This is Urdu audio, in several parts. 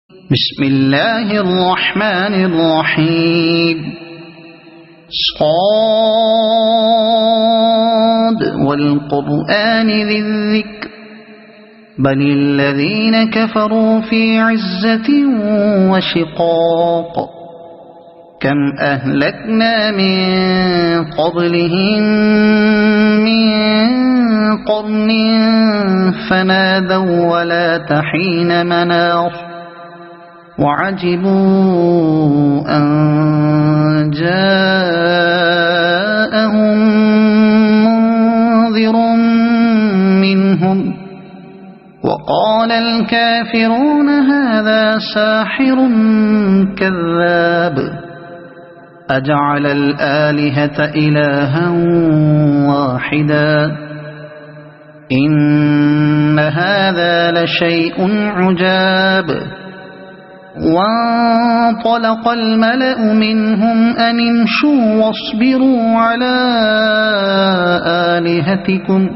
بسم الله الرحمن الرحيم صاد والقرآن ذي الذكر بل الذين كفروا في عزة وشقاق كم أهلكنا من قبلهم من قرن فنادوا ولا تحين مناص وعجبوا أن جاءهم منذر منهم وقال الكافرون هذا ساحر كذاب أجعل الآلهة إلها واحدا إن هذا لشيء عجاب وانطلق الملأ منهم أن امشوا واصبروا على آلهتكم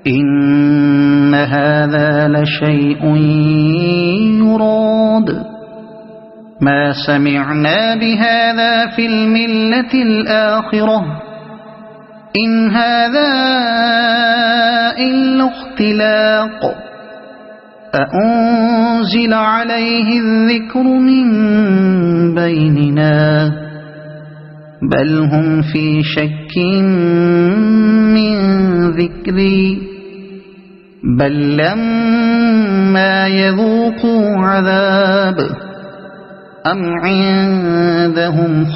إن هذا لشيء يراد ما سمعنا بهذا في الملة الآخرة إن هذا إلا اختلاق أأنزل عليه الذكر من بيننا بل هم في شك من ذكري بل لما يذوقوا عذاب أم عندهم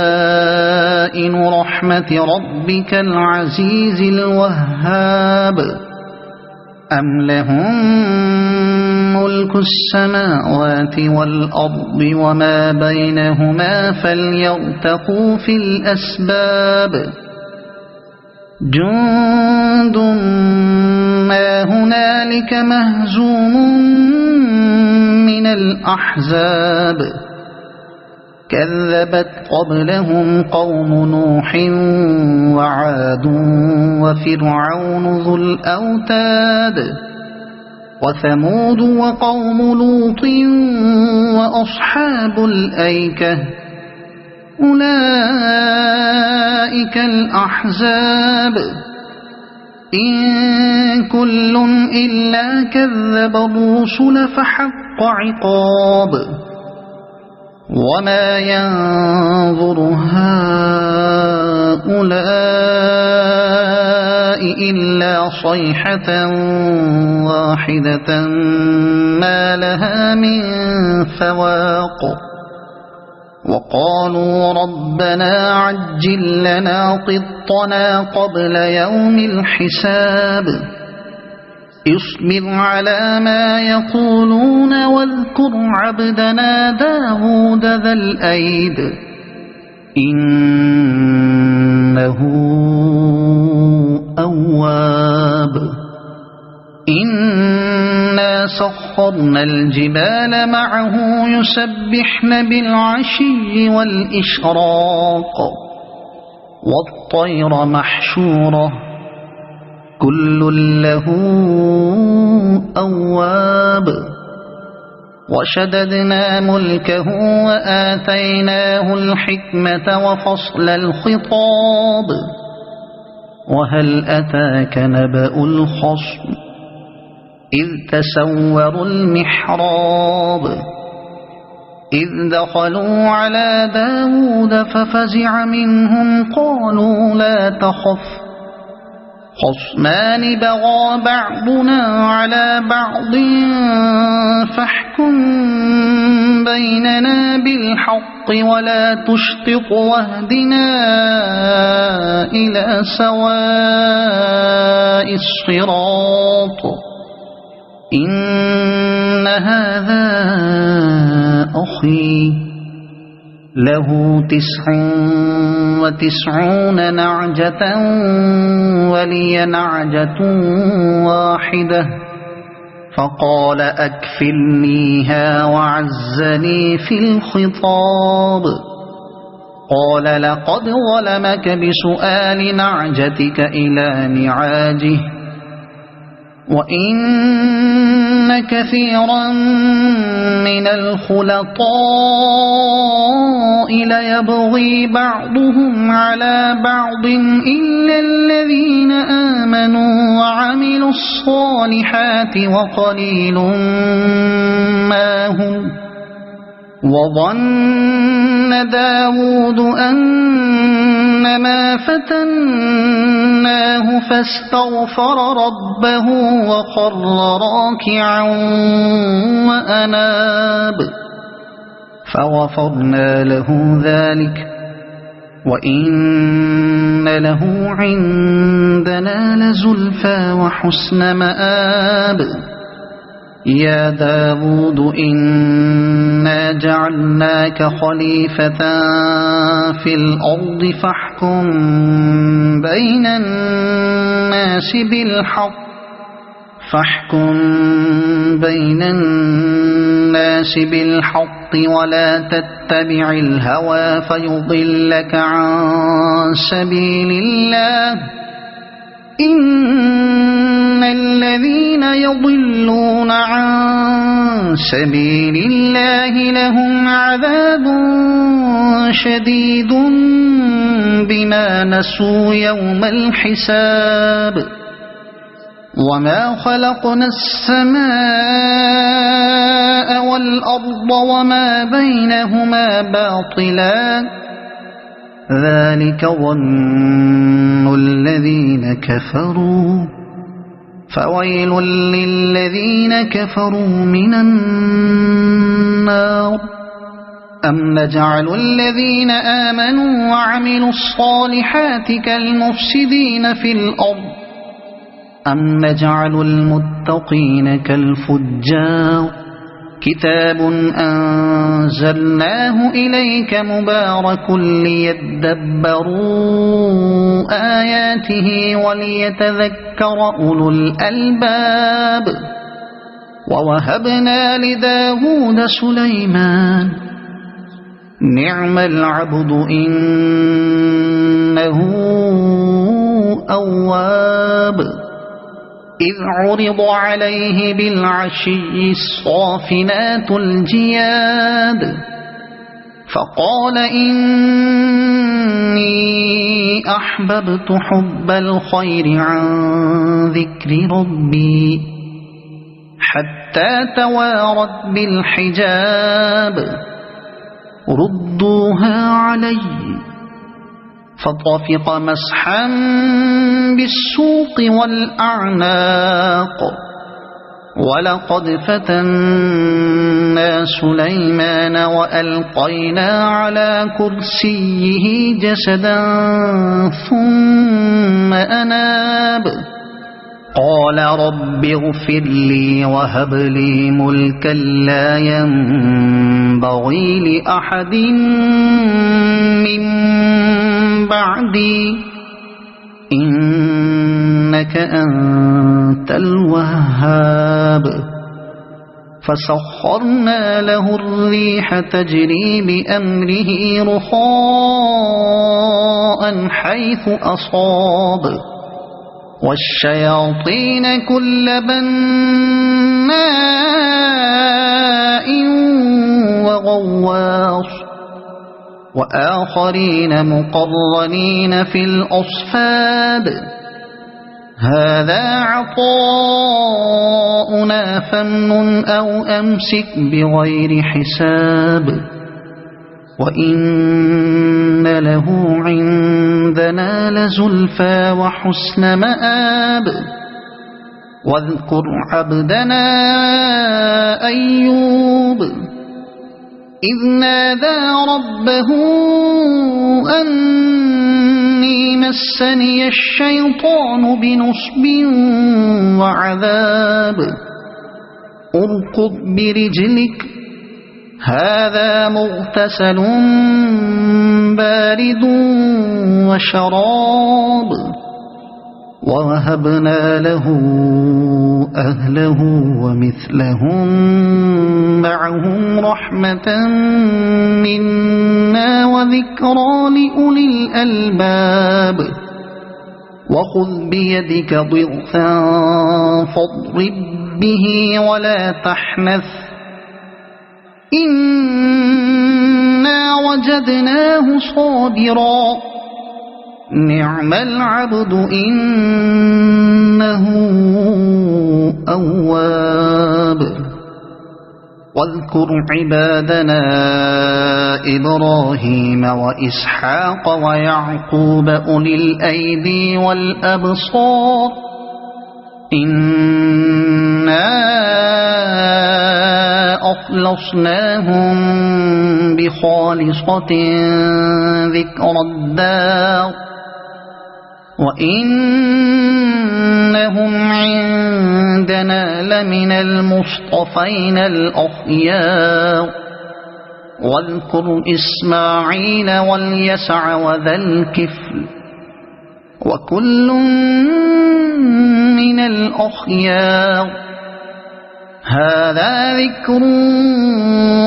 خزائن رحمة ربك العزيز الوهاب أم لهم ملك السماوات والأرض وما بينهما فليرتقوا في الأسباب جند ما هنالك مهزوم من الأحزاب كذبت قبلهم قوم نوح وعاد وفرعون ذو الأوتاد وثمود وقوم لوط وأصحاب الأيكة أولئك الأحزاب إن كل إلا كذب الرسل فحق عقاب وما ينظر هؤلاء إلا صيحة واحدة ما لها من فواق وقالوا ربنا عجل لنا قطنا قبل يوم الحساب اصبر على ما يقولون واذكر عبدنا داود ذا الأيد إنه أواب إنا سخرنا الجبال معه يسبحن بالعشي والإشراق والطير محشورة كل له أواب وشددنا ملكه وآتيناه الحكمة وفصل الخطاب وهل أتاك نبأ الخصم إذ تسوروا المحراب إذ دخلوا على داود ففزع منهم قالوا لا تخف خصمان بغى بعضنا على بعض فاحكم بيننا بالحق ولا تشطط واهدنا إلى سواء الصراط إن هذا أخي له 99 نعجة ولي نعجة واحدة فقال أكفلنيها وعزني في الخطاب قال لقد ظلمك بسؤال نعجتك إلى نعاجه وإن كثيرا من الخلطاء ليبغي بعضهم على بعض إلا الذين آمنوا وعملوا الصالحات وقليل ما هم. وظن داود أنما فتناه فاستغفر ربه وخر راكعا وأناب فغفرنا له ذلك وإن له عندنا لزلفى وحسن مآب. يا داود إنا جعلناك خليفة في الأرض فاحكم بين الناس بالحق ولا تتبع الهوى فيضلك عن سبيل الله. إن الذين يضلون عن سبيل الله لهم عذاب شديد بما نسوا يوم الحساب. وما خلقنا السماء والأرض وما بينهما باطلا ذلك ظن الذين كفروا فويل للذين كفروا من النار. أم نجعل الذين آمنوا وعملوا الصالحات كالمفسدين في الأرض أم نجعل المتقين كالفجار. كتاب أنزلناه إليك مبارك ليدبروا آياته وليتذكر أولو الألباب. ووهبنا لداود سليمان نعم العبد إنه أواب. إذ عرض عليه بالعشي الصافنات الجياد فقال إني أحببت حب الخير عن ذكر ربي حتى توارت بالحجاب. ردوها علي فطفق مسحا بالسوق والأعناق. ولقد فتنا سليمان وألقينا على كرسيه جسدا ثم أناب. قال رب اغفر لي وهب لي ملكا لا ينبغي لأحد من بعدي إنك أنت الوهاب. فسخرنا له الريح تجري بأمره رخاء حيث أصاب والشياطين كل بناء وغواص وآخرين مقرنين في الأصفاد. هذا عطاؤنا فامنن أو أمسك بغير حساب. وإن له عندنا لزلفى وحسن مآب. واذكر عبدنا أيوب إذ نادى ربه أني مسني الشيطان بنصب وعذاب. اركض برجلك هذا مغتسل بارد وشراب. ووهبنا له أهله ومثلهم معهم رحمة منا وذكرى لأولي الألباب. وخذ بيدك ضغثا فاضرب به ولا تحنث إنا وجدناه صابرا نعم العبد إنه أواب واذكر عبادنا إبراهيم وإسحاق ويعقوب أولي الأيدي والأبصار إنا أخلصناهم بخالصة ذكر الدار وإنهم عندنا لمن المصطفين الأخيار واذكر إسماعيل واليسع وذا الكفل وكل من الأخيار هذا ذكر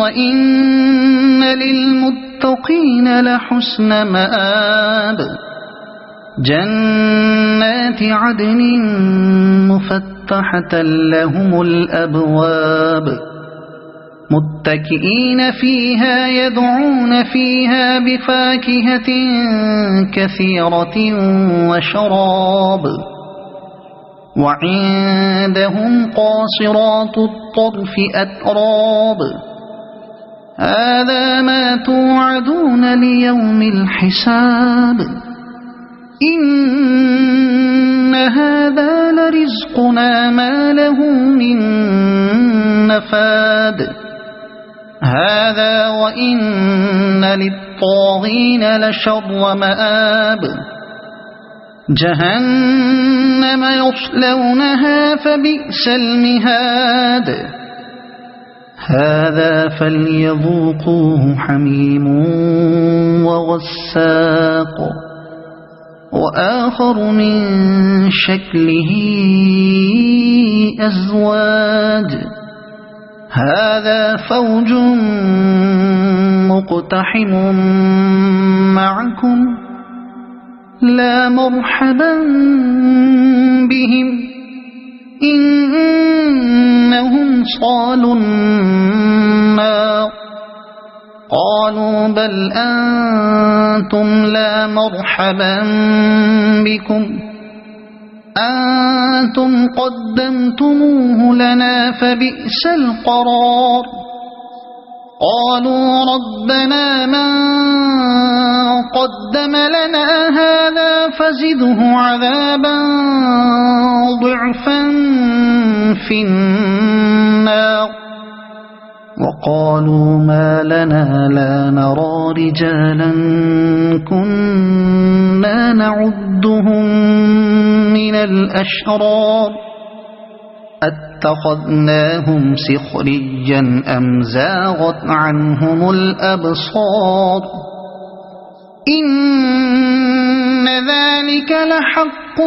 وإن للمتقين لحسن مآب جنات عدن مفتحة لهم الأبواب متكئين فيها يدعون فيها بفاكهة كثيرة وشراب وعندهم قاصرات الطرف أتراب هذا ما توعدون ليوم الحساب إن هذا لرزقنا ما له من نفاد هذا وإن للطاغين لشر مآب جهنم يصلونها فبئس المهاد هذا فليذوقوه حميم وغساق وآخر من شكله أزواج هذا فوج مقتحم معكم لا مرحبا بهم إنهم صالوا النار قالوا بل أنتم لا مرحبا بكم أنتم قدمتموه لنا فبئس القرار قالوا ربنا من قدم لنا هذا فزده عذابا ضعفا في النار وقالوا ما لنا لا نرى رجالا كنا نعدهم من الأشرار اتخذناهم سخريا أم زاغت عنهم الأبصار إن ذلك لحق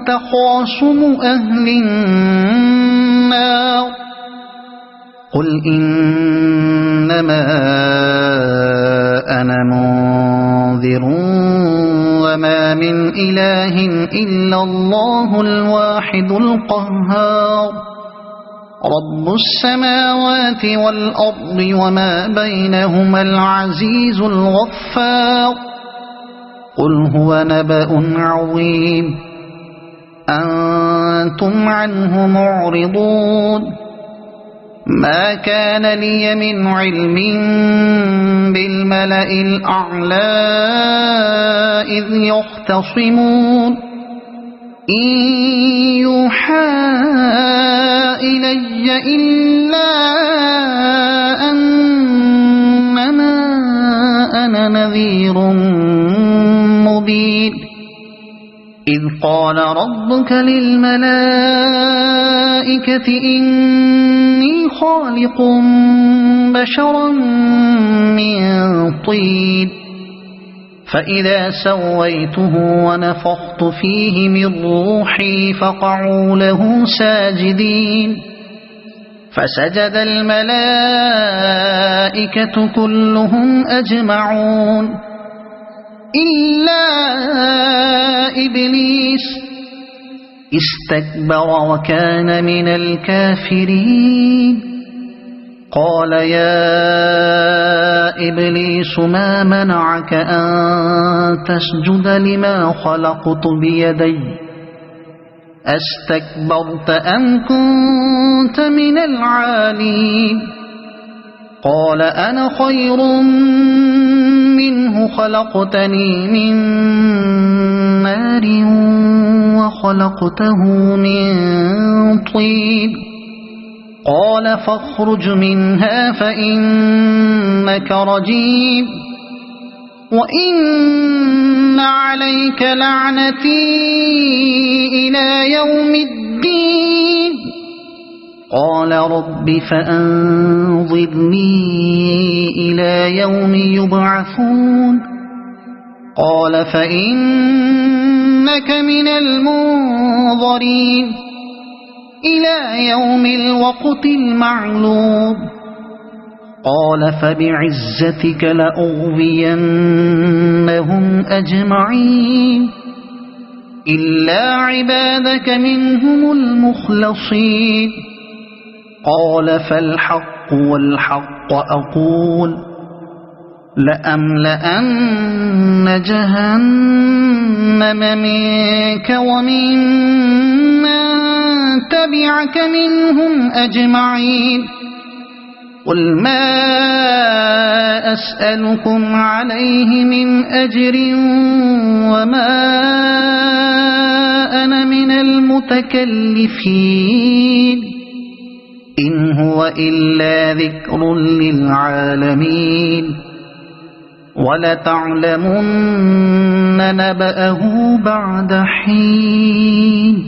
تخاصم أهل النار قل إنما أنا منذر وما من إله إلا الله الواحد القهار رب السماوات والأرض وما بينهما العزيز الغفار قل هو نبأ عظيم أنتم عنه معرضون ما كان لي من علم بالملأ الأعلى إذ يختصمون إن يوحى إلي إلا أنما أنا نذير مبين إذ قال ربك للملائكة إني خالق بشرا من طين فإذا سويته ونفخت فيه من روحي فقعوا له ساجدين فسجد الملائكة كلهم أجمعون إلا إبليس استكبر وكان من الكافرين قال يا إبليس ما منعك أن تسجد لما خلقت بيدي أستكبرت أم كنت من العالين قال أنا خير منه خلقتني من نار وخلقته من طين قال فاخرج منها فإنك رجيم وإن عليك لعنتي إلى يوم الدين قال رب فأنظرني إلى يوم يبعثون قال فإنك من المنظرين إلى يوم الوقت المعلوم قال فبعزتك لأغوينهم أجمعين إلا عبادك منهم المخلصين قال فالحق والحق أقول لأملأن جهنم منك وممن تبعك منهم أجمعين قل ما أسألكم عليه من أجر وما أنا من المتكلفين إن هو إلا ذكر للعالمين ولتعلمن نبأه بعد حين